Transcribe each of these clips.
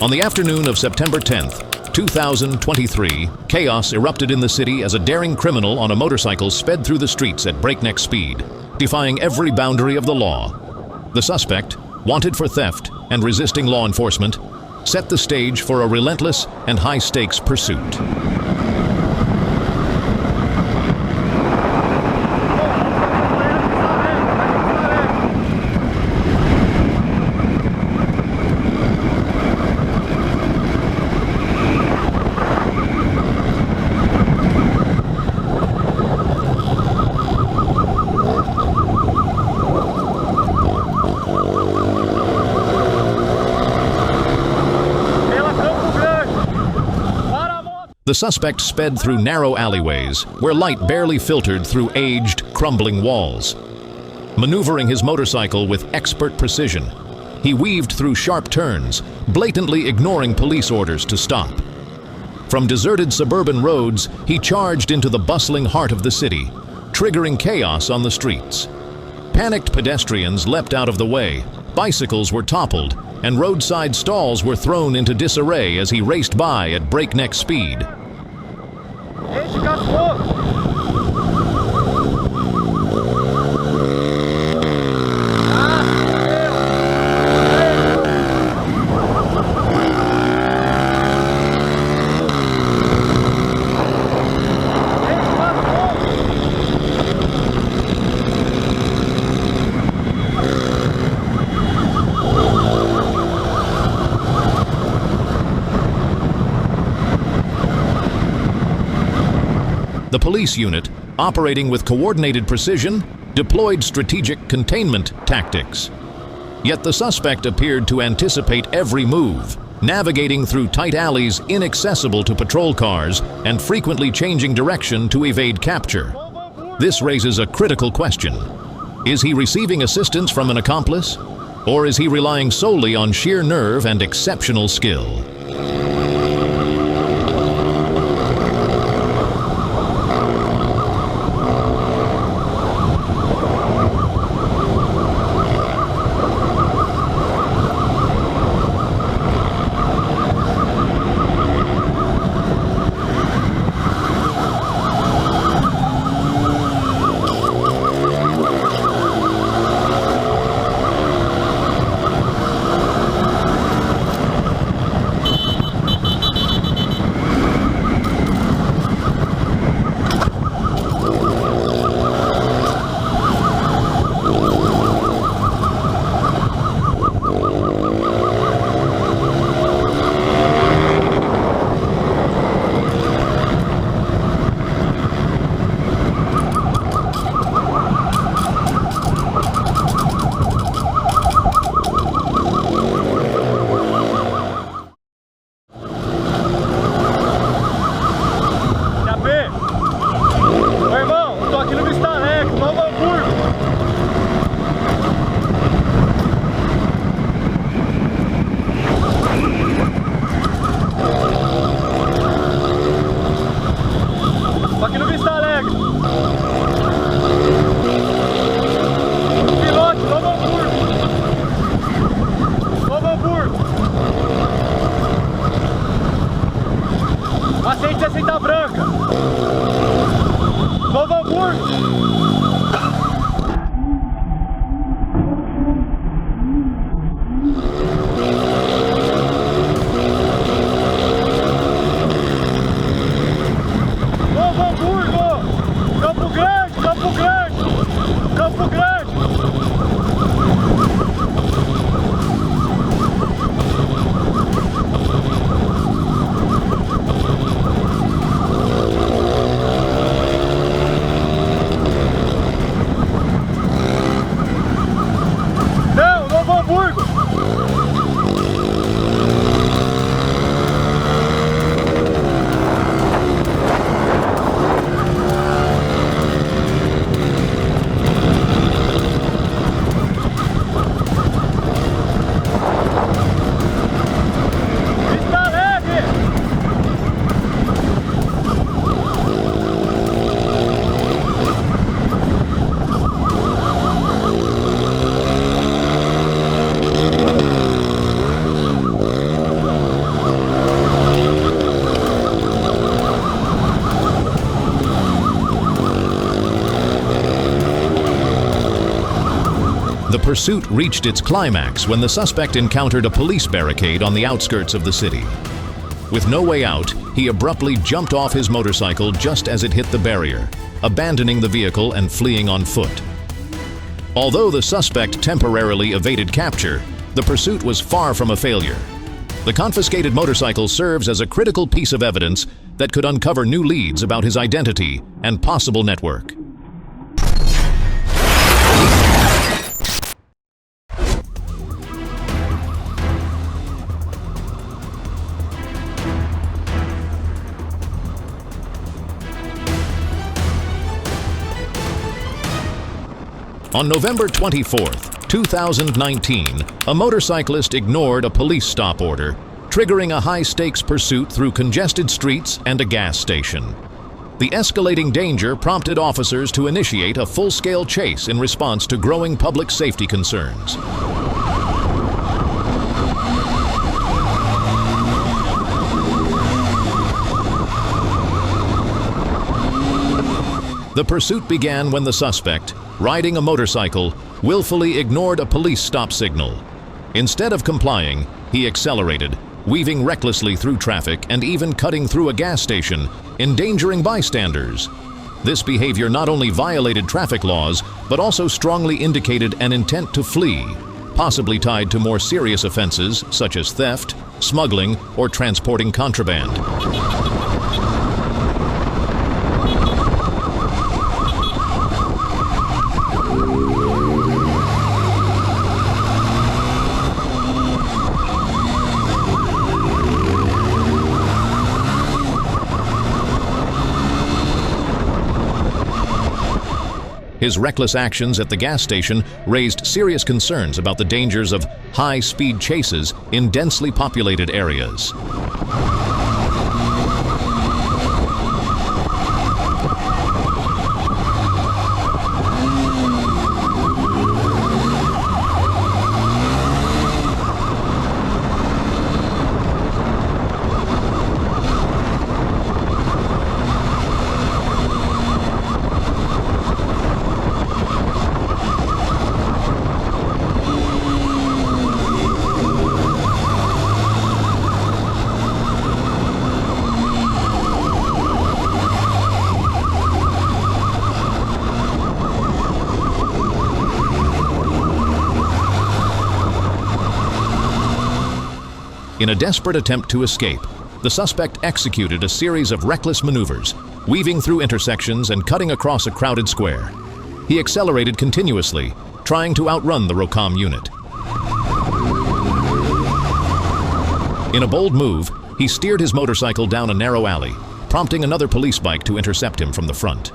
On the afternoon of September 10th, 2023, chaos erupted in the city as a daring criminal on a motorcycle sped through the streets at breakneck speed, defying every boundary of the law. The suspect, wanted for theft and resisting law enforcement, set the stage for a relentless and high-stakes pursuit. The suspect sped through narrow alleyways where light barely filtered through aged, crumbling walls. Maneuvering his motorcycle with expert precision, he weaved through sharp turns, blatantly ignoring police orders to stop. From deserted suburban roads, he charged into the bustling heart of the city, triggering chaos on the streets. Panicked pedestrians leapt out of the way, bicycles were toppled, and roadside stalls were thrown into disarray as he raced by at breakneck speed. The police unit, operating with coordinated precision, deployed strategic containment tactics. Yet the suspect appeared to anticipate every move, navigating through tight alleys inaccessible to patrol cars and frequently changing direction to evade capture. This raises a critical question. Is he receiving assistance from an accomplice? Or is he relying solely on sheer nerve and exceptional skill? The pursuit reached its climax when the suspect encountered a police barricade on the outskirts of the city. With no way out, he abruptly jumped off his motorcycle just as it hit the barrier, abandoning the vehicle and fleeing on foot. Although the suspect temporarily evaded capture, the pursuit was far from a failure. The confiscated motorcycle serves as a critical piece of evidence that could uncover new leads about his identity and possible network. On November 24, 2019, a motorcyclist ignored a police stop order, triggering a high-stakes pursuit through congested streets and a gas station. The escalating danger prompted officers to initiate a full-scale chase in response to growing public safety concerns. The pursuit began when the suspect, riding a motorcycle, willfully ignored a police stop signal. Instead of complying, he accelerated, weaving recklessly through traffic and even cutting through a gas station, endangering bystanders. This behavior not only violated traffic laws, but also strongly indicated an intent to flee, possibly tied to more serious offenses such as theft, smuggling, or transporting contraband. His reckless actions at the gas station raised serious concerns about the dangers of high-speed chases in densely populated areas. In a desperate attempt to escape, the suspect executed a series of reckless maneuvers, weaving through intersections and cutting across a crowded square. He accelerated continuously, trying to outrun the ROCOM unit. In a bold move, he steered his motorcycle down a narrow alley, prompting another police bike to intercept him from the front.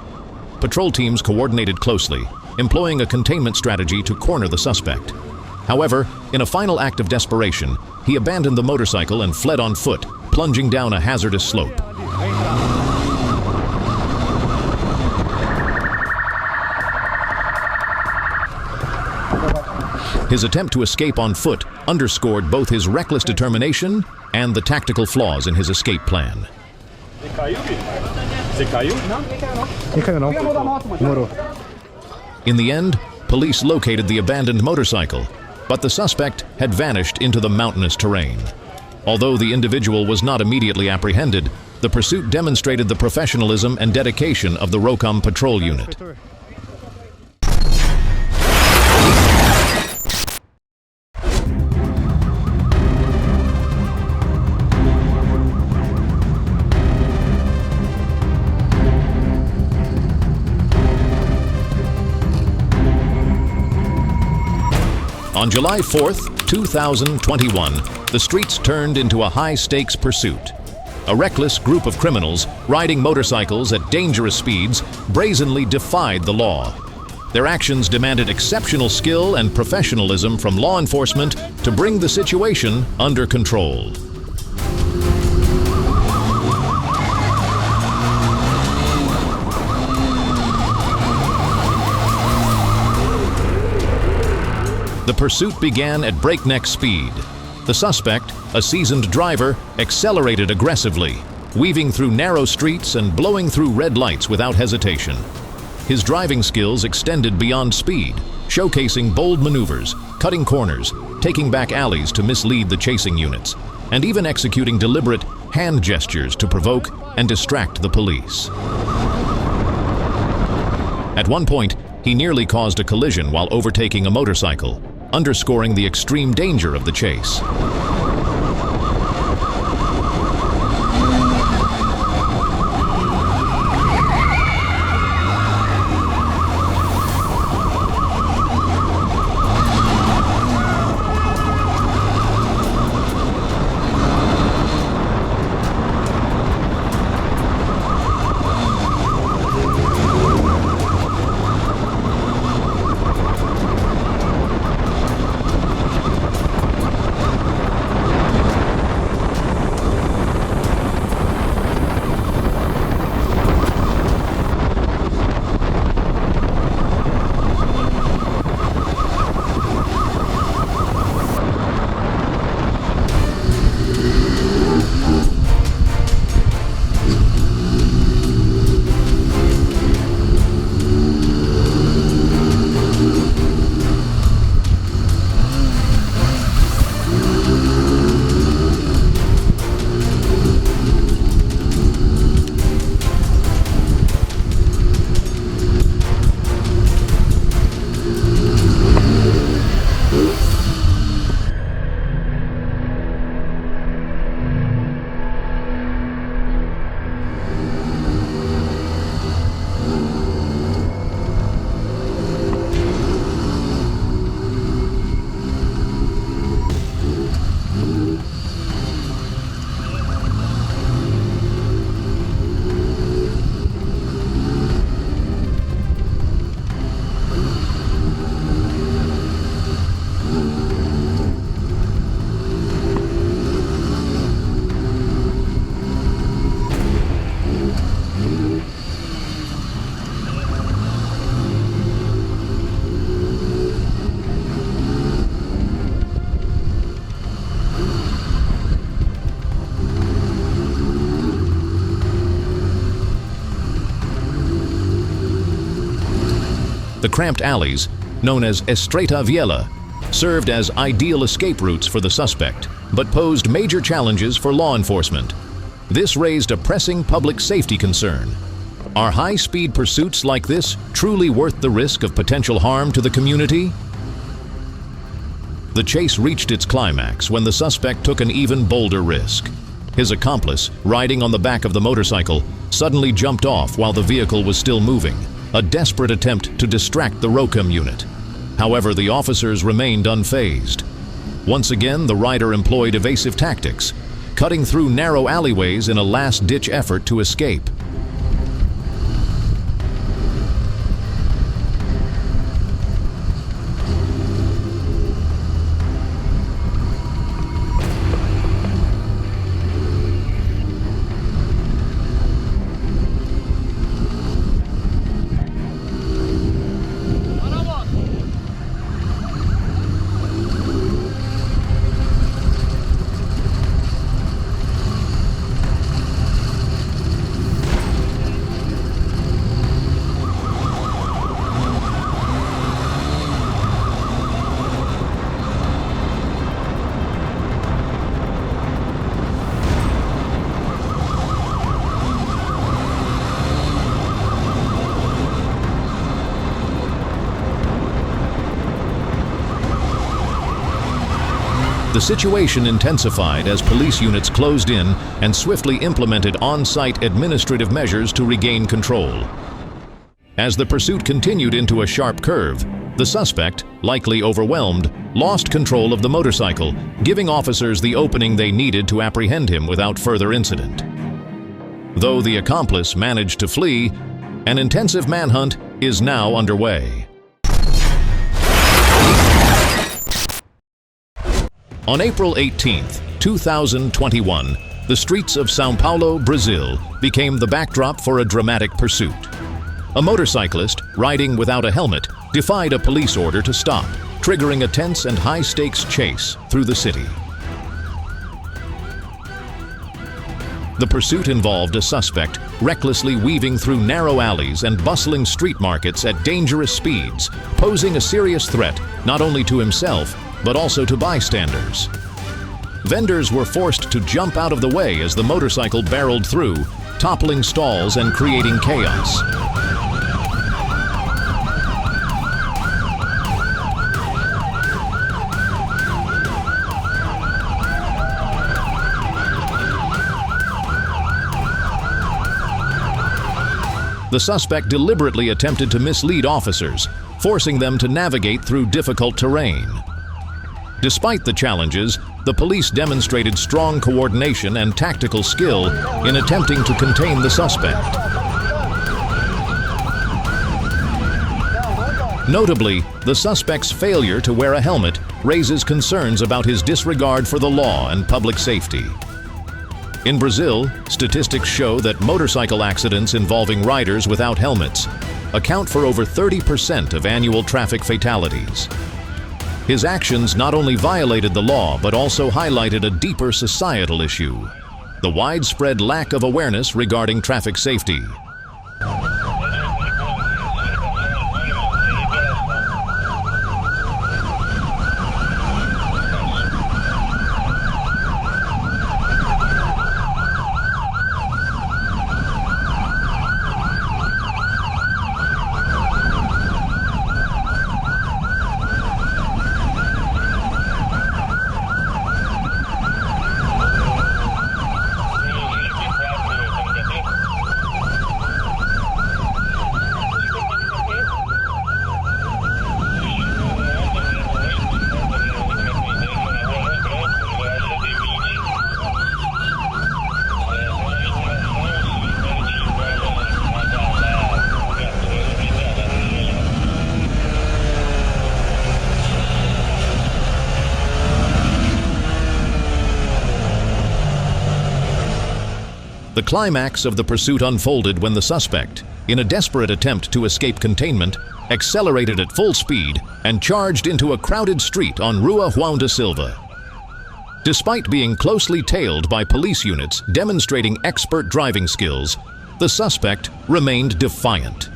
Patrol teams coordinated closely, employing a containment strategy to corner the suspect. However, in a final act of desperation, he abandoned the motorcycle and fled on foot, plunging down a hazardous slope. His attempt to escape on foot underscored both his reckless determination and the tactical flaws in his escape plan. In the end, police located the abandoned motorcycle, but the suspect had vanished into the mountainous terrain. Although the individual was not immediately apprehended, the pursuit demonstrated the professionalism and dedication of the ROCOM patrol unit. On July 4th, 2021, the streets turned into a high-stakes pursuit. A reckless group of criminals, riding motorcycles at dangerous speeds, brazenly defied the law. Their actions demanded exceptional skill and professionalism from law enforcement to bring the situation under control. The pursuit began at breakneck speed. The suspect, a seasoned driver, accelerated aggressively, weaving through narrow streets and blowing through red lights without hesitation. His driving skills extended beyond speed, showcasing bold maneuvers, cutting corners, taking back alleys to mislead the chasing units, and even executing deliberate hand gestures to provoke and distract the police. At one point, he nearly caused a collision while overtaking a motorcycle, underscoring the extreme danger of the chase. The cramped alleys, known as Estreta Viela, served as ideal escape routes for the suspect, but posed major challenges for law enforcement. This raised a pressing public safety concern. Are high-speed pursuits like this truly worth the risk of potential harm to the community? The chase reached its climax when the suspect took an even bolder risk. His accomplice, riding on the back of the motorcycle, suddenly jumped off while the vehicle was still moving, a desperate attempt to distract the ROCM unit. However, the officers remained unfazed. Once again, the rider employed evasive tactics, cutting through narrow alleyways in a last-ditch effort to escape. The situation intensified as police units closed in and swiftly implemented on-site administrative measures to regain control. As the pursuit continued into a sharp curve, the suspect, likely overwhelmed, lost control of the motorcycle, giving officers the opening they needed to apprehend him without further incident. Though the accomplice managed to flee, an intensive manhunt is now underway. On April 18, 2021, the streets of São Paulo, Brazil, became the backdrop for a dramatic pursuit. A motorcyclist, riding without a helmet, defied a police order to stop, triggering a tense and high-stakes chase through the city. The pursuit involved a suspect recklessly weaving through narrow alleys and bustling street markets at dangerous speeds, posing a serious threat not only to himself, but also to bystanders. Vendors were forced to jump out of the way as the motorcycle barreled through, toppling stalls and creating chaos. The suspect deliberately attempted to mislead officers, forcing them to navigate through difficult terrain. Despite the challenges, the police demonstrated strong coordination and tactical skill in attempting to contain the suspect. Notably, the suspect's failure to wear a helmet raises concerns about his disregard for the law and public safety. In Brazil, statistics show that motorcycle accidents involving riders without helmets account for over 30% of annual traffic fatalities. His actions not only violated the law but also highlighted a deeper societal issue: the widespread lack of awareness regarding traffic safety. The climax of the pursuit unfolded when the suspect, in a desperate attempt to escape containment, accelerated at full speed and charged into a crowded street on Rua João da Silva. Despite being closely tailed by police units demonstrating expert driving skills, the suspect remained defiant.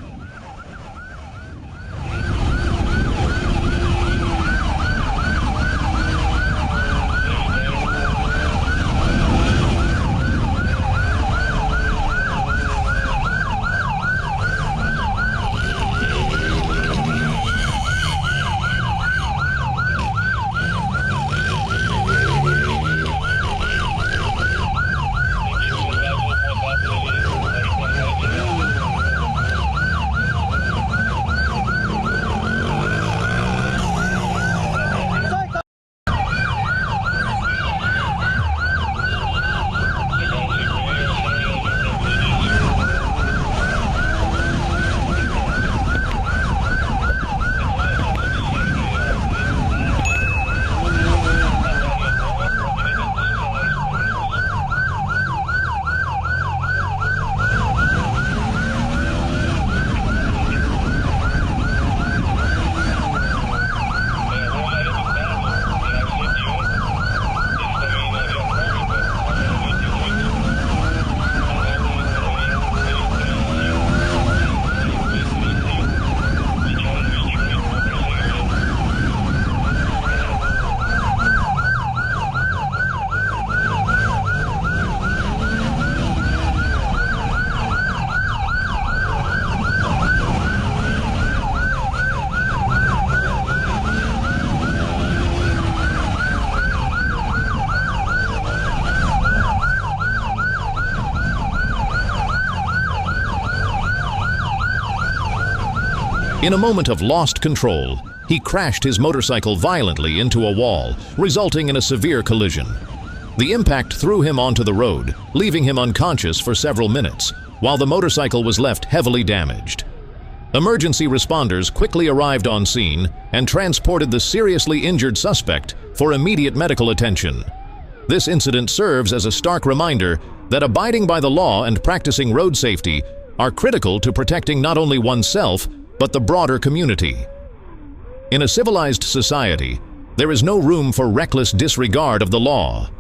In a moment of lost control, he crashed his motorcycle violently into a wall, resulting in a severe collision. The impact threw him onto the road, leaving him unconscious for several minutes, while the motorcycle was left heavily damaged. Emergency responders quickly arrived on scene and transported the seriously injured suspect for immediate medical attention. This incident serves as a stark reminder that abiding by the law and practicing road safety are critical to protecting not only oneself, but the broader community. In a civilized society, there is no room for reckless disregard of the law.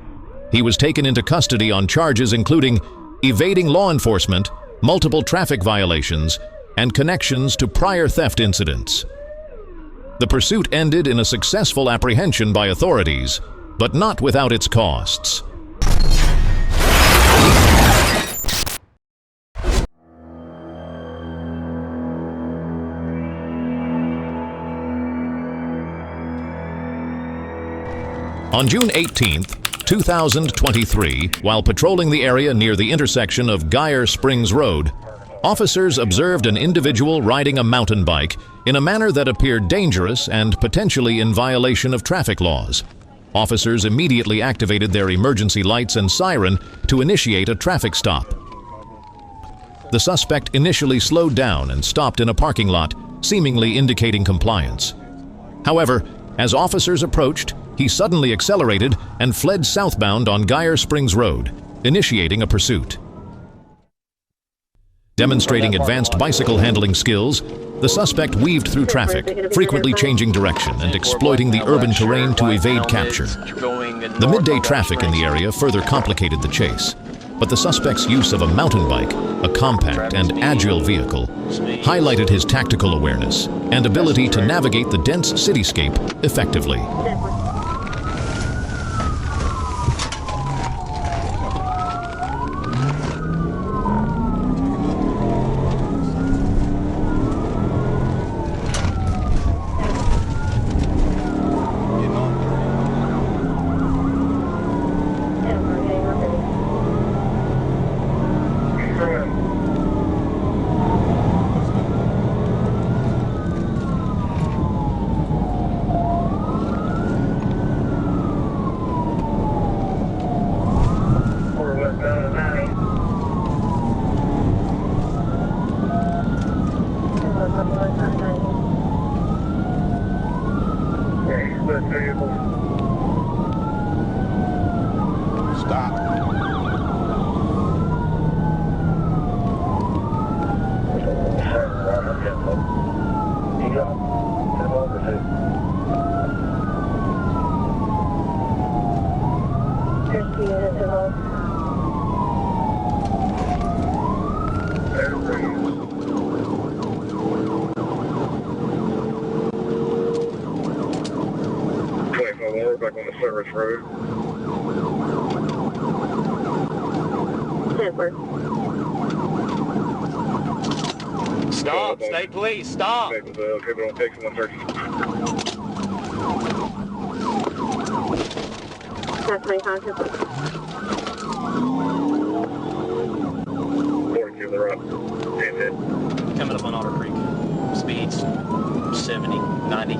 He was taken into custody on charges including evading law enforcement, multiple traffic violations, and connections to prior theft incidents. The pursuit ended in a successful apprehension by authorities, but not without its costs. On June 18, 2023, while patrolling the area near the intersection of Geyer Springs Road, officers observed an individual riding a mountain bike in a manner that appeared dangerous and potentially in violation of traffic laws. Officers immediately activated their emergency lights and siren to initiate a traffic stop. The suspect initially slowed down and stopped in a parking lot, seemingly indicating compliance. However, as officers approached, he suddenly accelerated and fled southbound on Geyer Springs Road, initiating a pursuit. Demonstrating advanced bicycle handling skills, the suspect weaved through traffic, frequently changing direction and exploiting the urban terrain to evade capture. The midday traffic in the area further complicated the chase, but the suspect's use of a mountain bike, a compact and agile vehicle, highlighted his tactical awareness and ability to navigate the dense cityscape effectively. Stop. Back on the service road. Stop, state police, stop. Okay, but I'll take someone 30. That's my contact. 42 the right. Damn it. Coming up on Otter Creek. Speeds 70, 90.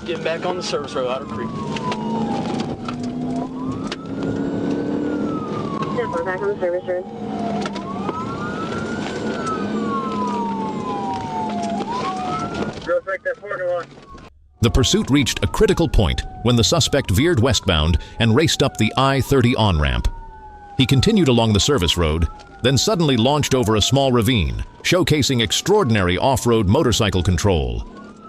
Getting back on the service road, Otter Creek. We're back on the service road. Go break that parking lot. The pursuit reached a critical point when the suspect veered westbound and raced up the I-30 on-ramp. He continued along the service road, then suddenly launched over a small ravine, showcasing extraordinary off-road motorcycle control.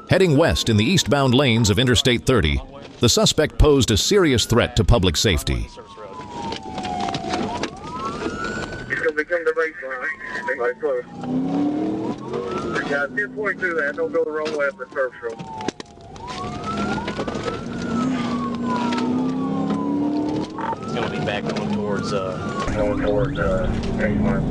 Heading west in the eastbound lanes of Interstate 30, the suspect posed a serious threat to public safety. He's going to become the baseline. Stay right close. Guys, 1042 that. Don't go the wrong way up the service road. It's going to be back going towards, 8 miles.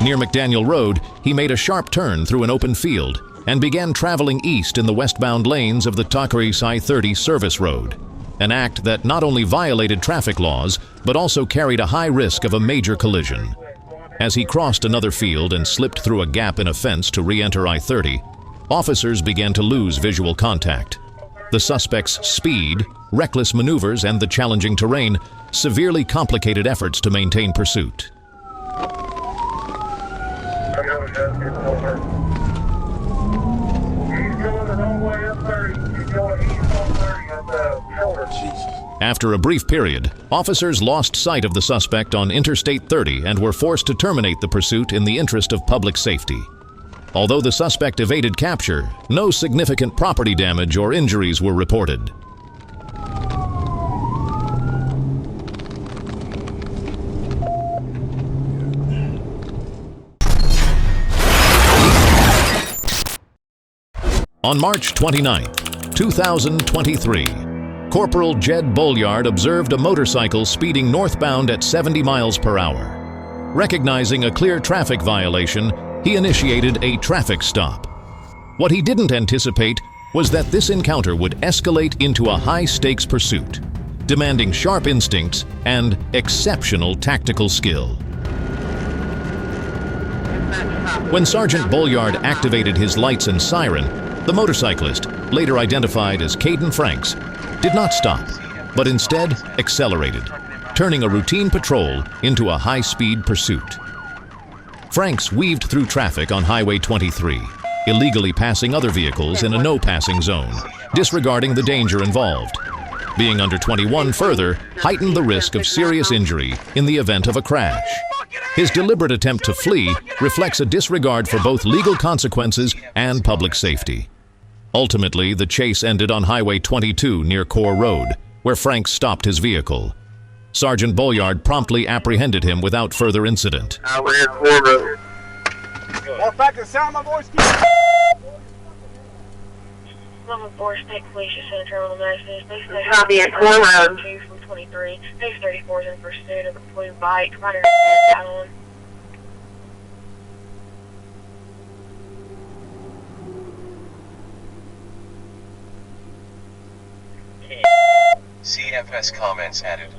Near McDaniel Road, he made a sharp turn through an open field and began traveling east in the westbound lanes of the Takaris I-30 service road, an act that not only violated traffic laws, but also carried a high risk of a major collision. As he crossed another field and slipped through a gap in a fence to re-enter I-30, officers began to lose visual contact. The suspect's speed, reckless maneuvers, and the challenging terrain severely complicated efforts to maintain pursuit. After a brief period, officers lost sight of the suspect on Interstate 30 and were forced to terminate the pursuit in the interest of public safety. Although the suspect evaded capture, no significant property damage or injuries were reported. On March 29, 2023, Corporal Jed Bolyard observed a motorcycle speeding northbound at 70 miles per hour. Recognizing a clear traffic violation, he initiated a traffic stop. What he didn't anticipate was that this encounter would escalate into a high-stakes pursuit, demanding sharp instincts and exceptional tactical skill. When Sergeant Bolyard activated his lights and siren, the motorcyclist, later identified as Caden Franks, did not stop, but instead accelerated, turning a routine patrol into a high-speed pursuit. Franks weaved through traffic on Highway 23, illegally passing other vehicles in a no-passing zone, disregarding the danger involved. Being under 21 further heightened the risk of serious injury in the event of a crash. His deliberate attempt to flee reflects a disregard for both legal consequences and public safety. Ultimately, the chase ended on Highway 22 near Core Road, where Franks stopped his vehicle. Sergeant Bolyard promptly apprehended him without further incident. We're near Core Road. More fact, the sound of my voice. Level 4 State Police Center Terminal Messages. Copy at Core Road. 2 from 23. Page 34 is in pursuit of a blue bike. Rider on. CFS comments added.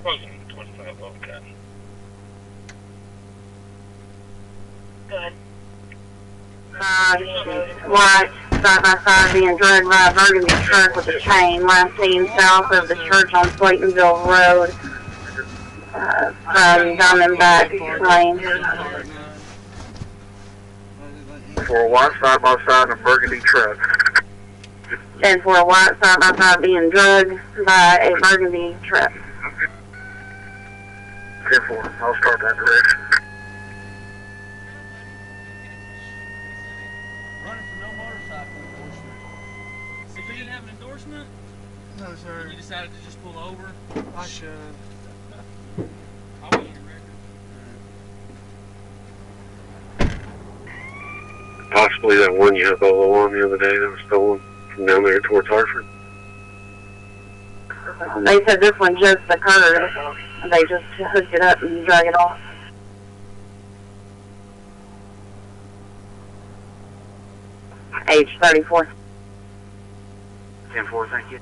Closing 25 okay. Good. White, side by side being dragged by a burgundy truck with a chain, last seen south of the church on Slaytonville Road, from Diamondback Lane. For a white side by side and a burgundy truck. And for a white side by side being dragged by a burgundy truck. 10-4, I'll start that direction. Running for no motorcycle enforcement. So you didn't have an endorsement? No, sir. You decided to just pull over? I should. I want your record. Possibly that one you had Bolo on the other day that was stolen from down there towards Hartford. They said this one just occurred. They just hooked it up and drag it off. Age 34. 10-4, thank you.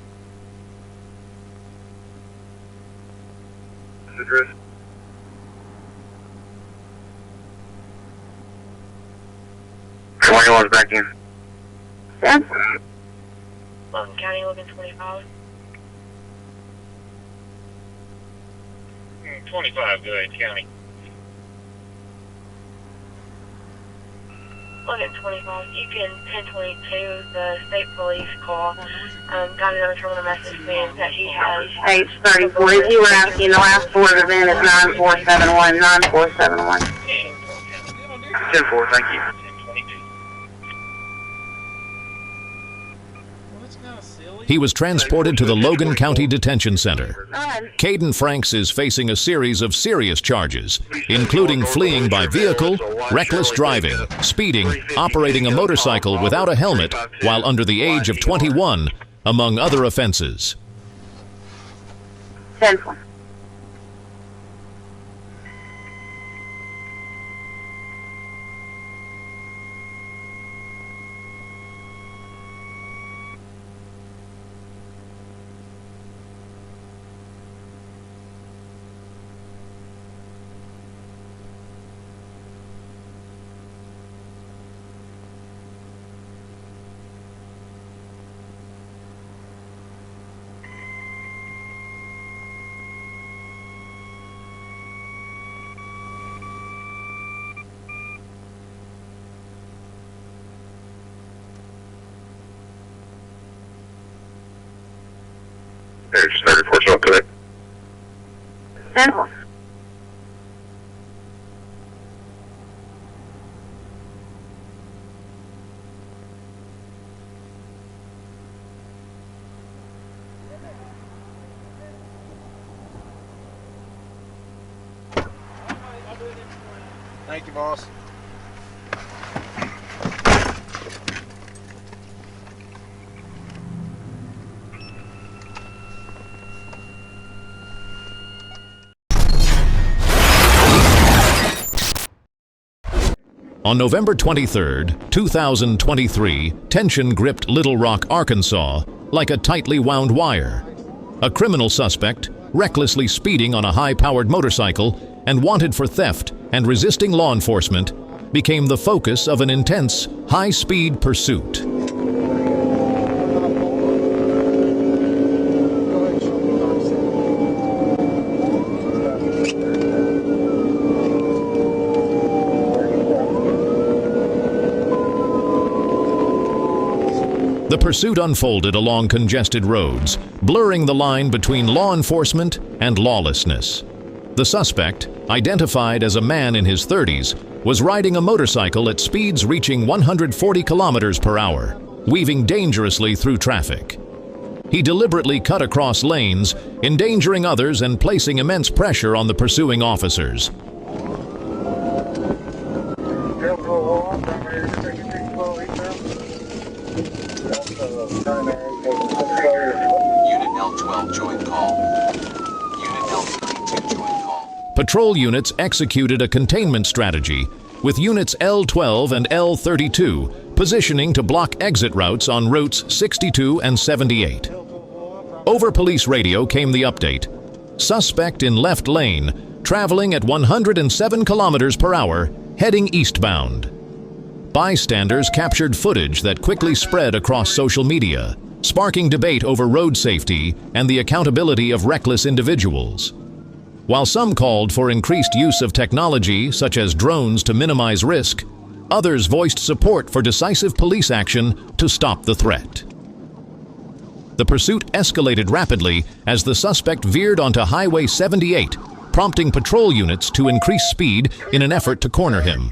Address. Come on, back in. Yes? Logan County, Logan 25. 25, go ahead, county. Logan 25. You can 1022 the state police call. Got another terminal message saying that he has. Age 34. If you were asking, the last four of the VIN is 9471. 9471. 10-4, thank you. Well, it's kind of silly. He was transported to the Logan County Detention Center. Caden Franks is facing a series of serious charges, including fleeing by vehicle, reckless driving, speeding, operating a motorcycle without a helmet while under the age of 21, among other offenses. 10-4. There's 34 something today. 10-4. Thank you, boss. On November 23, 2023, tension gripped Little Rock, Arkansas, like a tightly wound wire. A criminal suspect, recklessly speeding on a high-powered motorcycle and wanted for theft and resisting law enforcement, became the focus of an intense, high-speed pursuit. The pursuit unfolded along congested roads, blurring the line between law enforcement and lawlessness. The suspect, identified as a man in his 30s, was riding a motorcycle at speeds reaching 140 kilometers per hour, weaving dangerously through traffic. He deliberately cut across lanes, endangering others and placing immense pressure on the pursuing officers. Unit L12 joint call. Unit L32 joint call. Patrol units executed a containment strategy, with units L12 and L32 positioning to block exit routes on routes 62 and 78. Over police radio came the update. Suspect in left lane, traveling at 107 kilometers per hour, heading eastbound. Bystanders captured footage that quickly spread across social media, sparking debate over road safety and the accountability of reckless individuals. While some called for increased use of technology, such as drones, to minimize risk, others voiced support for decisive police action to stop the threat. The pursuit escalated rapidly as the suspect veered onto Highway 78, prompting patrol units to increase speed in an effort to corner him.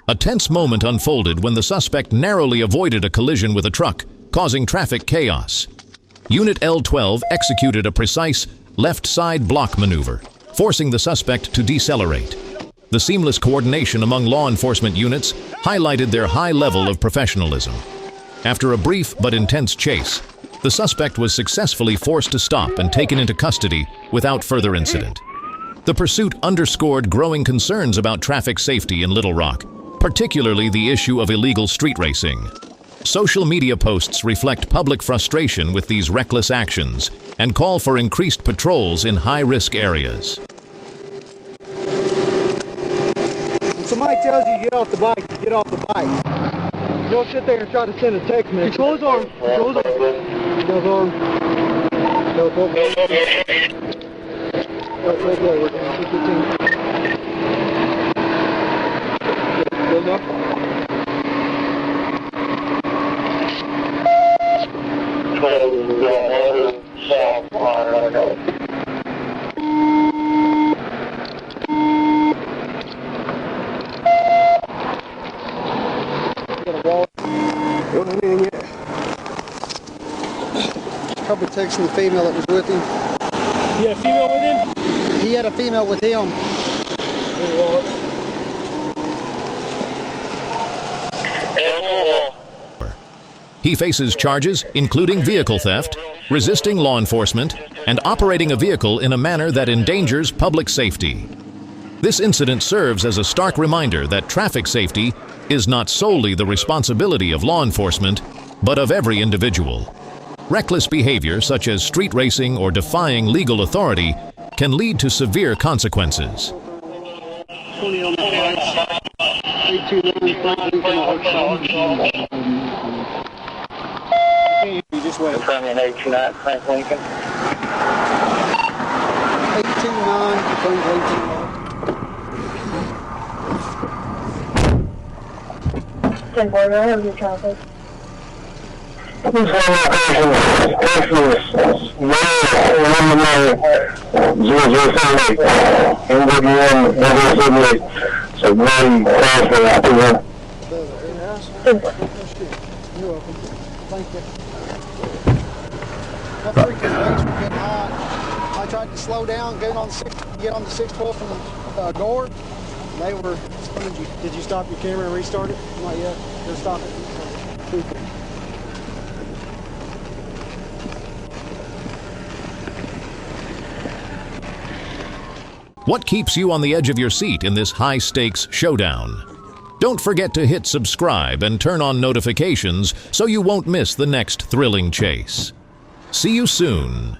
A tense moment unfolded when the suspect narrowly avoided a collision with a truck, causing traffic chaos. Unit L12 executed a precise left side block maneuver, forcing the suspect to decelerate. The seamless coordination among law enforcement units highlighted their high level of professionalism. After a brief but intense chase, the suspect was successfully forced to stop and taken into custody without further incident. The pursuit underscored growing concerns about traffic safety in Little Rock, particularly the issue of illegal street racing. Social media posts reflect public frustration with these reckless actions and call for increased patrols in high-risk areas. When somebody tells you to get off the bike, you get off the bike. Don't sit there and try to send a text message. Control his arm. Control his arm. Control his arm. Go, go, go. Go, go, go. Good enough? Got a wall. Don't have anything yet. Probably texting the female that was with him. You had a female with him? He had a female with him. He faces charges including vehicle theft, resisting law enforcement, and operating a vehicle in a manner that endangers public safety. This incident serves as a stark reminder that traffic safety is not solely the responsibility of law enforcement, but of every individual. Reckless behavior such as street racing or defying legal authority can lead to severe consequences. 20 on the lights. 829 Frank Lincoln. You just wait. From an 829 Frank Lincoln. 829 Frank Lincoln. 10-4, I have your traffic. You're welcome. Thank you. My freaking legs were getting hot. I tried to slow down, get on the 612 from the door. They were. Did you stop your camera and restart it? Not yet. Just stop it. What keeps you on the edge of your seat in this high-stakes showdown? Don't forget to hit subscribe and turn on notifications so you won't miss the next thrilling chase. See you soon.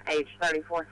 Age 34.